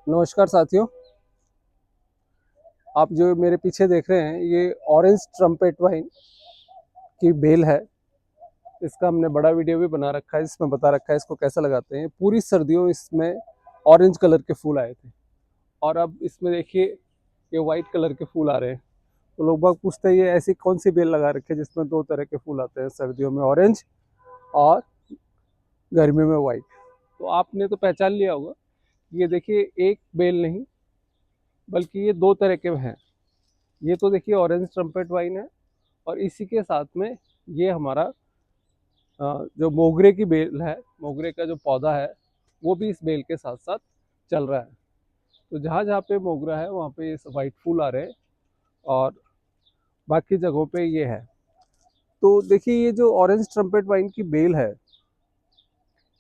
नमस्कार साथियों। आप जो मेरे पीछे देख रहे हैं ये ऑरेंज ट्रम्पेट वाइन की बेल है। इसका हमने बड़ा वीडियो भी बना रखा है जिसमें बता रखा है इसको कैसे लगाते हैं। पूरी सर्दियों इसमें ऑरेंज कलर के फूल आए थे और अब इसमें देखिए ये वाइट कलर के फूल आ रहे हैं। तो लोग बाग पूछते हैं ये ऐसी कौन सी बेल लगा रखी है जिसमें दो तरह के फूल आते हैं, सर्दियों में ऑरेंज और गर्मियों में वाइट। तो आपने तो पहचान लिया होगा। ये देखिए एक बेल नहीं बल्कि ये दो तरह के हैं। ये तो देखिए ऑरेंज ट्रम्पेट वाइन है और इसी के साथ में ये हमारा जो मोगरे की बेल है, मोगरे का जो पौधा है वो भी इस बेल के साथ साथ चल रहा है। तो जहाँ जहाँ पे मोगरा है वहाँ पे ये वाइट फूल आ रहे हैं और बाकी जगहों पे ये है। तो देखिए ये जो ऑरेंज ट्रम्पेट वाइन की बेल है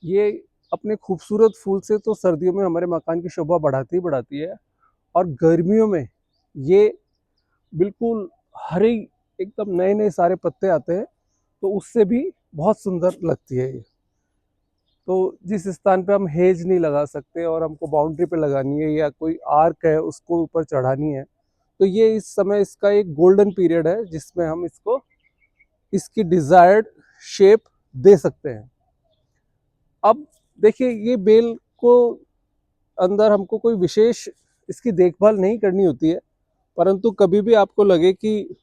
ये अपने खूबसूरत फूल से तो सर्दियों में हमारे मकान की शोभा बढ़ाती ही बढ़ाती है और गर्मियों में ये बिल्कुल हरी एकदम नए नए सारे पत्ते आते हैं तो उससे भी बहुत सुंदर लगती है ये। तो जिस स्थान पे हम हेज नहीं लगा सकते और हमको बाउंड्री पे लगानी है या कोई आर्क है उसको ऊपर चढ़ानी है तो ये इस समय इसका एक गोल्डन पीरियड है जिसमें हम इसको इसकी डिजायर्ड शेप दे सकते हैं। अब देखिए ये बेल को अंदर हमको कोई विशेष इसकी देखभाल नहीं करनी होती है, परंतु कभी भी आपको लगे कि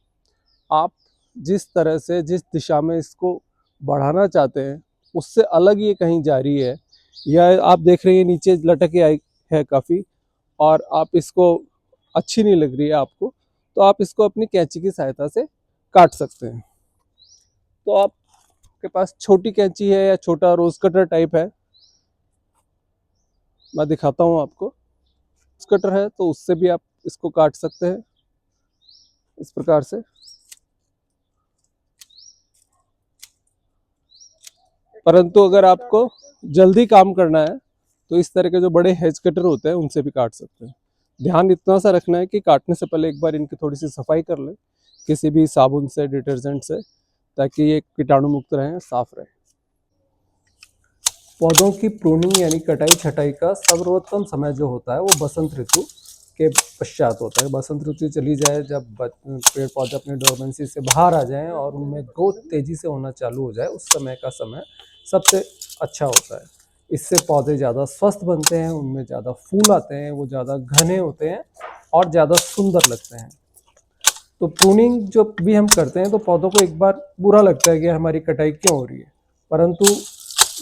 आप जिस तरह से जिस दिशा में इसको बढ़ाना चाहते हैं उससे अलग ये कहीं जा रही है या आप देख रहे हैं नीचे लटक के आई है काफ़ी और आप इसको अच्छी नहीं लग रही है आपको, तो आप इसको अपनी कैंची की सहायता से काट सकते हैं। तो आपके पास छोटी कैंची है या छोटा रोज कटर टाइप है, मैं दिखाता हूँ आपको। रोज कटर है तो उससे भी आप इसको काट सकते हैं इस प्रकार से। परंतु अगर आपको जल्दी काम करना है तो इस तरह के जो बड़े हेज कटर होते हैं उनसे भी काट सकते हैं। ध्यान इतना सा रखना है कि काटने से पहले एक बार इनकी थोड़ी सी सफाई कर लें किसी भी साबुन से, डिटर्जेंट से, ताकि ये कीटाणु मुक्त रहें, साफ रहें। पौधों की प्रूनिंग यानी कटाई छटाई का सर्वोत्तम समय जो होता है वो बसंत ऋतु के पश्चात होता है। बसंत ऋतु चली जाए जब पेड़ पौधे अपने डोरमेंसी से बाहर आ जाएं और उनमें ग्रोथ तेजी से होना चालू हो जाए, उस समय का समय सबसे अच्छा होता है। इससे पौधे ज़्यादा स्वस्थ बनते हैं, उनमें ज़्यादा फूल आते हैं, वो ज़्यादा घने होते हैं और ज़्यादा सुंदर लगते हैं। तो प्रूनिंग जो भी हम करते हैं तो पौधों को एक बार बुरा लगता है कि हमारी कटाई क्यों हो रही है, परंतु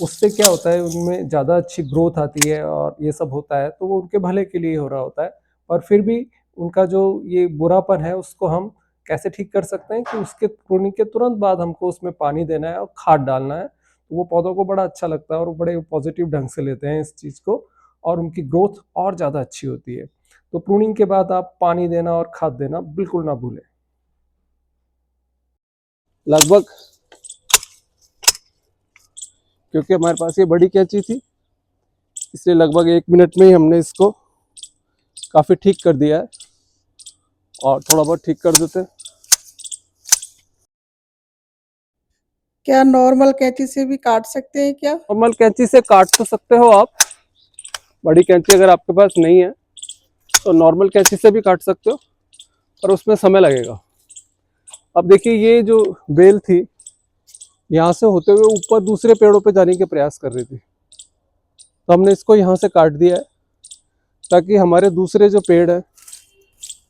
उससे क्या होता है उनमें ज़्यादा अच्छी ग्रोथ आती है और ये सब होता है तो वो उनके भले के लिए हो रहा होता है। और फिर भी उनका जो ये बुरापन है उसको हम कैसे ठीक कर सकते हैं कि उसके प्रूनिंग के तुरंत बाद हमको उसमें पानी देना है और खाद डालना है। तो वो पौधों को बड़ा अच्छा लगता है और वो बड़े पॉजिटिव ढंग से लेते हैं इस चीज़ को और उनकी ग्रोथ और ज़्यादा अच्छी होती है। तो प्रूनिंग के बाद आप पानी देना और खाद देना बिल्कुल ना भूलें। लगभग क्योंकि हमारे पास ये बड़ी कैंची थी इसलिए लगभग 1 मिनट में ही हमने इसको काफ़ी ठीक कर दिया है और थोड़ा बहुत ठीक कर देते हैं। क्या नॉर्मल कैंची से भी काट सकते हैं क्या? नॉर्मल कैंची से काट तो सकते हो आप, बड़ी कैंची अगर आपके पास नहीं है तो नॉर्मल कैंची से भी काट सकते हो, पर उसमें समय लगेगा। अब देखिए ये जो बेल थी यहाँ से होते हुए ऊपर दूसरे पेड़ों पे जाने के प्रयास कर रही थी, तो हमने इसको यहाँ से काट दिया है ताकि हमारे दूसरे जो पेड़ है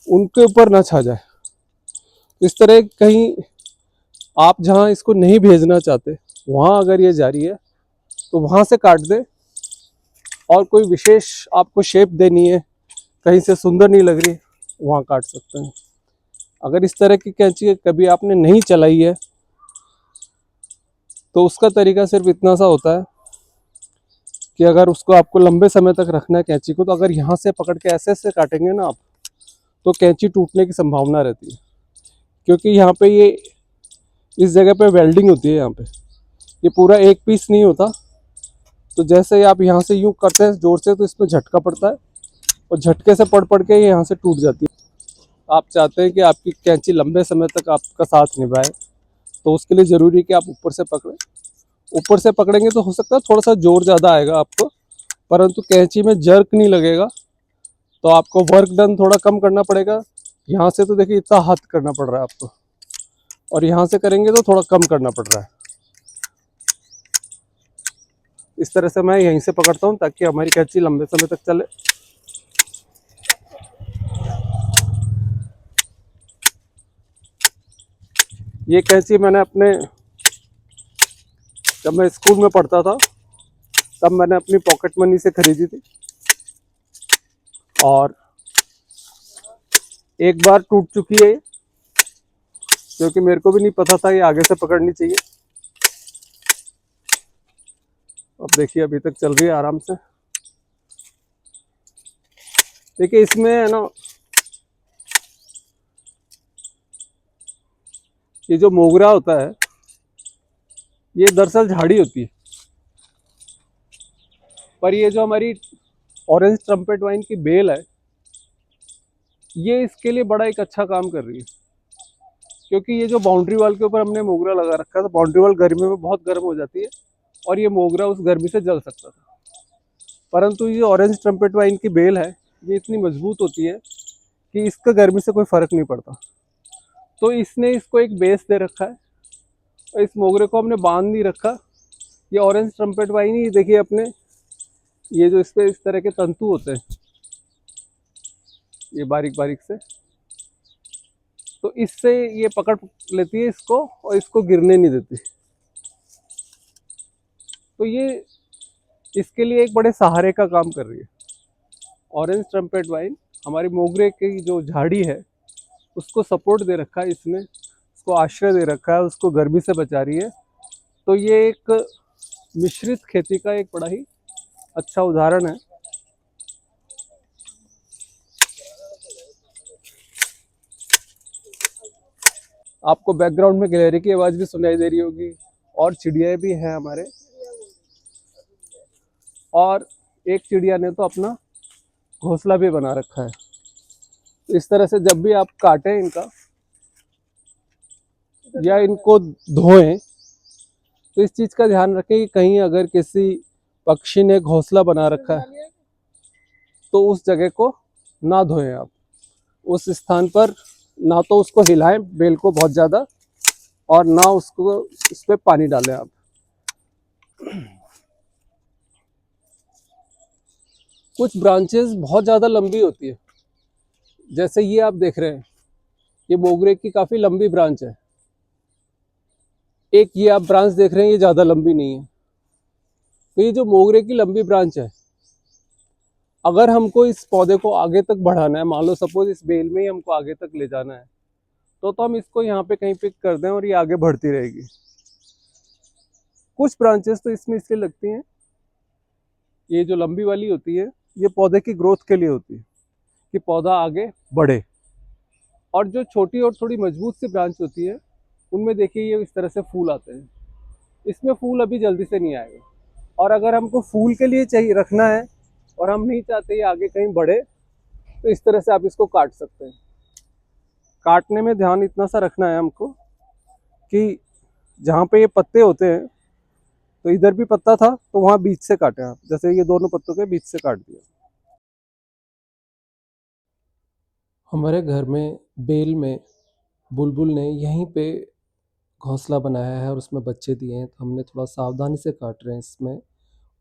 उनके ऊपर ना छा जाए। इस तरह कहीं आप जहाँ इसको नहीं भेजना चाहते वहाँ अगर ये जा रही है तो वहाँ से काट दे और कोई विशेष आपको शेप देनी है, कहीं से सुंदर नहीं लग रही, वहाँ काट सकते हैं। अगर इस तरह की कैंची कभी आपने नहीं चलाई है तो उसका तरीका सिर्फ इतना सा होता है कि अगर उसको आपको लंबे समय तक रखना है कैंची को, तो अगर यहाँ से पकड़ के ऐसे ऐसे काटेंगे ना आप तो कैंची टूटने की संभावना रहती है, क्योंकि यहाँ पे ये इस जगह पे वेल्डिंग होती है। यहाँ पे ये पूरा एक पीस नहीं होता, तो जैसे ही आप यहाँ से यूँ करते हैं जोर से तो इसमें झटका पड़ता है और झटके से पड़ के ये यहाँ से टूट जाती है। आप चाहते हैं कि आपकी कैंची लंबे समय तक आपका साथ निभाए, तो उसके लिए ज़रूरी है कि आप ऊपर से पकड़ें। ऊपर से पकड़ेंगे तो हो सकता है थोड़ा सा जोर ज़्यादा आएगा आपको, परंतु कैंची में जर्क नहीं लगेगा तो आपको वर्क डन थोड़ा कम करना पड़ेगा। यहाँ से तो देखिए इतना हाथ करना पड़ रहा है आपको, और यहाँ से करेंगे तो थोड़ा कम करना पड़ रहा है। इस तरह से मैं यहीं से पकड़ता हूँ ताकि हमारी कैंची लंबे समय तक चले। ये कैंची मैंने अपने, जब मैं स्कूल में पढ़ता था तब मैंने अपनी पॉकेट मनी से खरीदी थी, और एक बार टूट चुकी है क्योंकि मेरे को भी नहीं पता था ये आगे से पकड़नी चाहिए। अब देखिए अभी तक चल रही है आराम से। देखिए इसमें है ना, ये जो मोगरा होता है ये दरअसल झाड़ी होती है, पर ये जो हमारी ऑरेंज ट्रम्पेट वाइन की बेल है ये इसके लिए बड़ा एक अच्छा काम कर रही है। क्योंकि ये जो बाउंड्री वॉल के ऊपर हमने मोगरा लगा रखा था, बाउंड्री वॉल गर्मी में बहुत गर्म हो जाती है और ये मोगरा उस गर्मी से जल सकता था, परंतु ये ऑरेंज ट्रम्पेट वाइन की बेल है ये इतनी मजबूत होती है कि इसका गर्मी से कोई फर्क नहीं पड़ता। तो इसने इसको एक बेस दे रखा है और इस मोगरे को हमने बांध नहीं रखा। ये ऑरेंज ट्रम्पेट वाइन ही देखिए अपने, ये जो इस पे इस तरह के तंतु होते हैं ये बारीक बारीक से, तो इससे ये पकड़ लेती है इसको और इसको गिरने नहीं देती। तो ये इसके लिए एक बड़े सहारे का काम कर रही है। ऑरेंज ट्रम्पेट वाइन हमारी मोगरे की जो झाड़ी है उसको सपोर्ट दे रखा है इसने, उसको आश्रय दे रखा है, उसको गर्मी से बचा रही है। तो ये एक मिश्रित खेती का एक बड़ा ही अच्छा उदाहरण है। आपको बैकग्राउंड में गिलहरी की आवाज भी सुनाई दे रही होगी, और चिड़िया भी हैं हमारे, और एक चिड़िया ने तो अपना घोंसला भी बना रखा है। इस तरह से जब भी आप काटें इनका या इनको धोएं तो इस चीज का ध्यान रखें कि कहीं अगर किसी पक्षी ने घोंसला बना रखा है तो उस जगह को ना धोएं आप, उस स्थान पर ना तो उसको हिलाएं बेल को बहुत ज़्यादा, और ना उसको उस पर पानी डालें आप। कुछ ब्रांचेस बहुत ज़्यादा लंबी होती है, जैसे ये आप देख रहे हैं ये मोगरे की काफ़ी लंबी ब्रांच है। एक ये आप ब्रांच देख रहे हैं ये ज़्यादा लंबी नहीं है। तो ये जो मोगरे की लंबी ब्रांच है, अगर हमको इस पौधे को आगे तक बढ़ाना है, मान लो सपोज इस बेल में ही हमको आगे तक ले जाना है, तो हम इसको यहाँ पे कहीं पे कर दें और ये आगे बढ़ती रहेगी। कुछ ब्रांचेस तो इसमें इसलिए लगती हैं, ये जो लंबी वाली होती है ये पौधे की ग्रोथ के लिए होती है कि पौधा आगे बढ़े, और जो छोटी और थोड़ी मजबूत सी ब्रांच होती है उनमें देखिए ये इस तरह से फूल आते हैं। इसमें फूल अभी जल्दी से नहीं आएगा, और अगर हमको फूल के लिए चाहिए रखना है और हम नहीं चाहते ये आगे कहीं बढ़े तो इस तरह से आप इसको काट सकते हैं। काटने में ध्यान इतना सा रखना है हमको कि जहाँ पे ये पत्ते होते हैं तो इधर भी पत्ता था तो वहाँ बीच से काटें आप, जैसे ये दोनों पत्तों के बीच से काट दिया। हमारे घर में बेल में बुलबुल ने यहीं पे घोंसला बनाया है और उसमें बच्चे दिए हैं, तो हमने थोड़ा सावधानी से काट रहे हैं इसमें,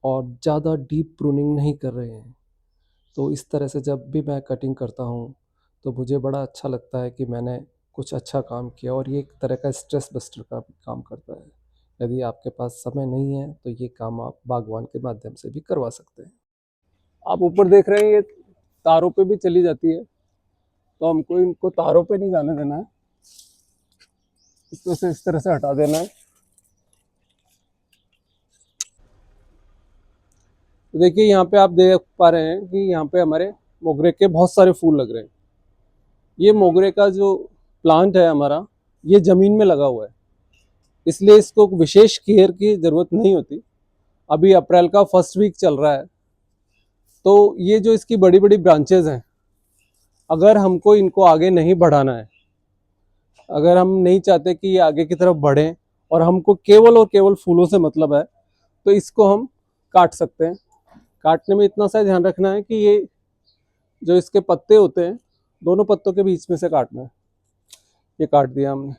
और ज़्यादा डीप प्रूनिंग नहीं कर रहे हैं। तो इस तरह से जब भी मैं कटिंग करता हूँ तो मुझे बड़ा अच्छा लगता है कि मैंने कुछ अच्छा काम किया, और ये एक तरह का स्ट्रेस बस्टर का भी काम करता है। यदि आपके पास समय नहीं है तो ये काम आप बागवान के माध्यम से भी करवा सकते हैं। आप ऊपर देख रहे हैं ये तारों पे भी चली जाती है, तो हमको इनको तारों पे नहीं जाने देना है, इसको से इस तरह से हटा देना है। तो देखिए यहाँ पे आप देख पा रहे हैं कि यहाँ पे हमारे मोगरे के बहुत सारे फूल लग रहे हैं। ये मोगरे का जो प्लांट है हमारा ये ज़मीन में लगा हुआ है, इसलिए इसको विशेष केयर की ज़रूरत नहीं होती। अभी अप्रैल का फर्स्ट वीक चल रहा है, तो ये जो इसकी बड़ी बड़ी ब्रांचेज हैं, अगर हमको इनको आगे नहीं बढ़ाना है, अगर हम नहीं चाहते कि ये आगे की तरफ बढ़ें और हमको केवल और केवल फूलों से मतलब है, तो इसको हम काट सकते हैं। काटने में इतना सा ध्यान रखना है कि ये जो इसके पत्ते होते हैं दोनों पत्तों के बीच में से काटना है। ये काट दिया हमने।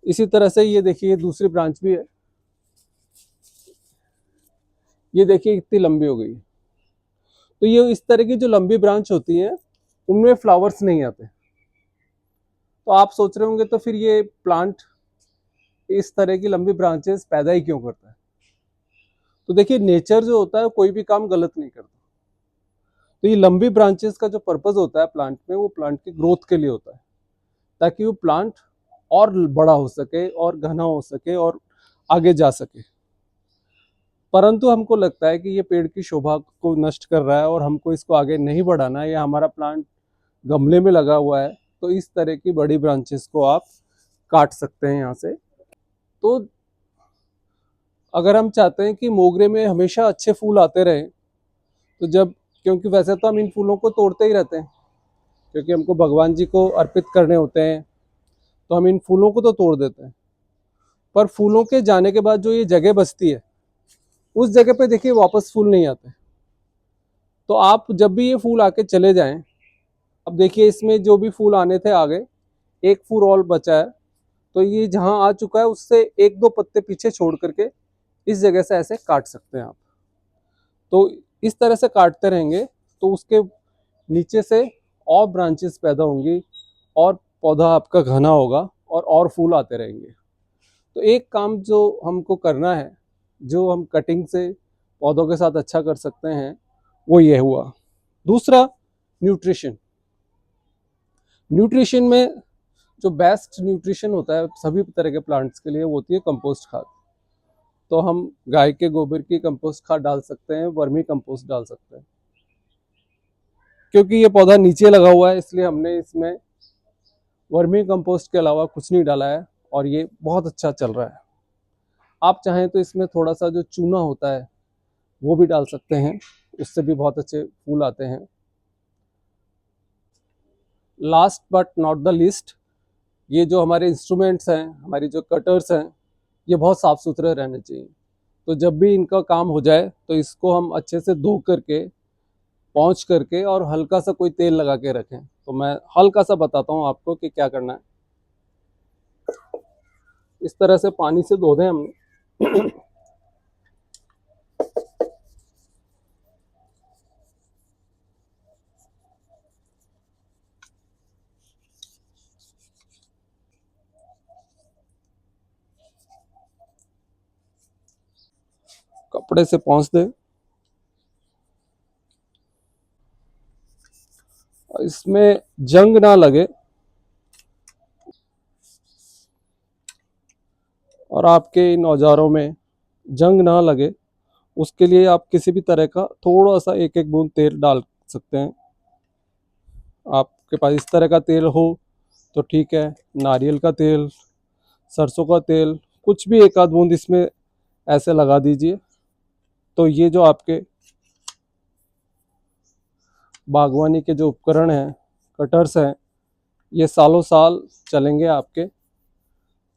इसी तरह से ये देखिए दूसरी ब्रांच भी है, ये देखिए कितनी लंबी हो गई। तो ये इस तरह की जो लंबी ब्रांच होती है उनमें फ्लावर्स नहीं आते। तो आप सोच रहे होंगे तो फिर ये प्लांट इस तरह की लंबी ब्रांचेस पैदा ही क्यों करता है। तो देखिए नेचर जो होता है कोई भी काम गलत नहीं करता। तो ये लंबी ब्रांचेस का जो पर्पस होता है प्लांट में, वो प्लांट की ग्रोथ के लिए होता है, ताकि वो प्लांट और बड़ा हो सके और घना हो सके और आगे जा सके। परंतु हमको लगता है कि ये पेड़ की शोभा को नष्ट कर रहा है और हमको इसको आगे नहीं बढ़ाना है, या हमारा प्लांट गमले में लगा हुआ है, तो इस तरह की बड़ी ब्रांचेस को आप काट सकते हैं यहाँ से। तो अगर हम चाहते हैं कि मोगरे में हमेशा अच्छे फूल आते रहें, तो क्योंकि वैसे तो हम इन फूलों को तोड़ते ही रहते हैं, क्योंकि हमको भगवान जी को अर्पित करने होते हैं, तो हम इन फूलों को तो तोड़ देते हैं। पर फूलों के जाने के बाद जो ये जगह बचती है, उस जगह पे देखिए वापस फूल नहीं आते। तो आप जब भी ये फूल आके चले जाएं, अब देखिए इसमें जो भी फूल आने थे आ गए, एक फूल और बचा है, तो ये जहां आ चुका है उससे एक दो पत्ते पीछे छोड़ करके इस जगह से ऐसे काट सकते हैं आप। तो इस तरह से काटते रहेंगे तो उसके नीचे से और ब्रांचेस पैदा होंगी और पौधा आपका घना होगा और फूल आते रहेंगे। तो एक काम जो हमको करना है, जो हम कटिंग से पौधों के साथ अच्छा कर सकते हैं, वो ये हुआ। दूसरा, न्यूट्रिशन। न्यूट्रिशन में जो बेस्ट न्यूट्रिशन होता है सभी तरह के प्लांट्स के लिए, वो होती है कंपोस्ट खाद। तो हम गाय के गोबर की कंपोस्ट खाद डाल सकते हैं, वर्मी कंपोस्ट डाल सकते हैं। क्योंकि ये पौधा नीचे लगा हुआ है इसलिए हमने इसमें वर्मी कंपोस्ट के अलावा कुछ नहीं डाला है और ये बहुत अच्छा चल रहा है। आप चाहें तो इसमें थोड़ा सा जो चूना होता है वो भी डाल सकते हैं, उससे भी बहुत अच्छे फूल आते हैं। Last but not the least, ये जो हमारे इंस्ट्रूमेंट्स हैं, हमारी जो कटर्स हैं, ये बहुत साफ़ सुथरे रहने चाहिए। तो जब भी इनका काम हो जाए तो इसको हम अच्छे से धो करके, पहुँच करके और हल्का सा कोई तेल लगा के रखें। तो मैं हल्का सा बताता हूँ आपको कि क्या करना है। इस तरह से पानी से धो दें हमने। कपड़े से पोंछ दें। इसमें जंग ना लगे और आपके इन औजारों में जंग ना लगे, उसके लिए आप किसी भी तरह का थोड़ा सा एक एक बूंद तेल डाल सकते हैं। आपके पास इस तरह का तेल हो तो ठीक है, नारियल का तेल, सरसों का तेल, कुछ भी एक आध बूंद इसमें ऐसे लगा दीजिए। तो ये जो आपके बागवानी के जो उपकरण हैं, कटर्स हैं, ये सालों साल चलेंगे, आपके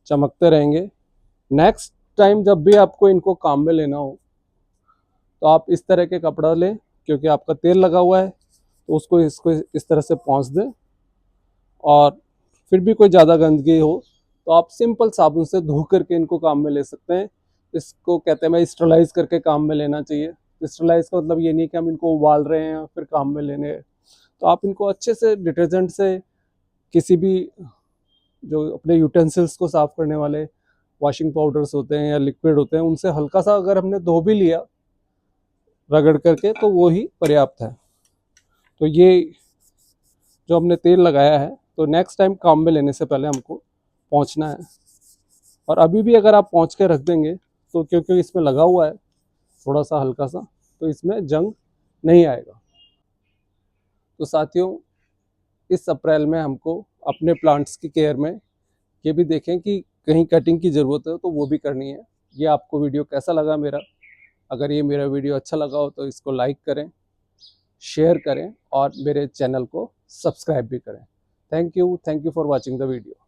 चमकते रहेंगे। नेक्स्ट टाइम जब भी आपको इनको काम में लेना हो तो आप इस तरह के कपड़ा लें, क्योंकि आपका तेल लगा हुआ है, तो उसको इसको इस तरह से पोंछ दें। और फिर भी कोई ज़्यादा गंदगी हो तो आप सिंपल साबुन से धो करके इनको काम में ले सकते हैं। इसको कहते हैं, मैं स्टरलाइज करके काम में लेना चाहिए। स्टरलाइज का मतलब ये नहीं कि हम इनको उबाल रहे हैं फिर काम में लेने। तो आप इनको अच्छे से डिटर्जेंट से, किसी भी जो अपने यूटेंसिल्स को साफ करने वाले वॉशिंग पाउडर्स होते हैं या लिक्विड होते हैं, उनसे हल्का सा अगर हमने धो भी लिया रगड़ करके, तो वो ही पर्याप्त है। तो ये जो हमने तेल लगाया है, तो नेक्स्ट टाइम काम में लेने से पहले हमको पोंछना है। और अभी भी अगर आप पोंछ के रख देंगे तो, क्योंकि इसमें लगा हुआ है थोड़ा सा हल्का सा, तो इसमें जंग नहीं आएगा। तो साथियों, इस अप्रैल में हमको अपने प्लांट्स की केयर में ये भी देखें कि कहीं कटिंग की ज़रूरत है तो वो भी करनी है। ये आपको वीडियो कैसा लगा मेरा? अगर ये मेरा वीडियो अच्छा लगा हो तो इसको लाइक करें, शेयर करें और मेरे चैनल को सब्सक्राइब भी करें। Thank you for watching the video.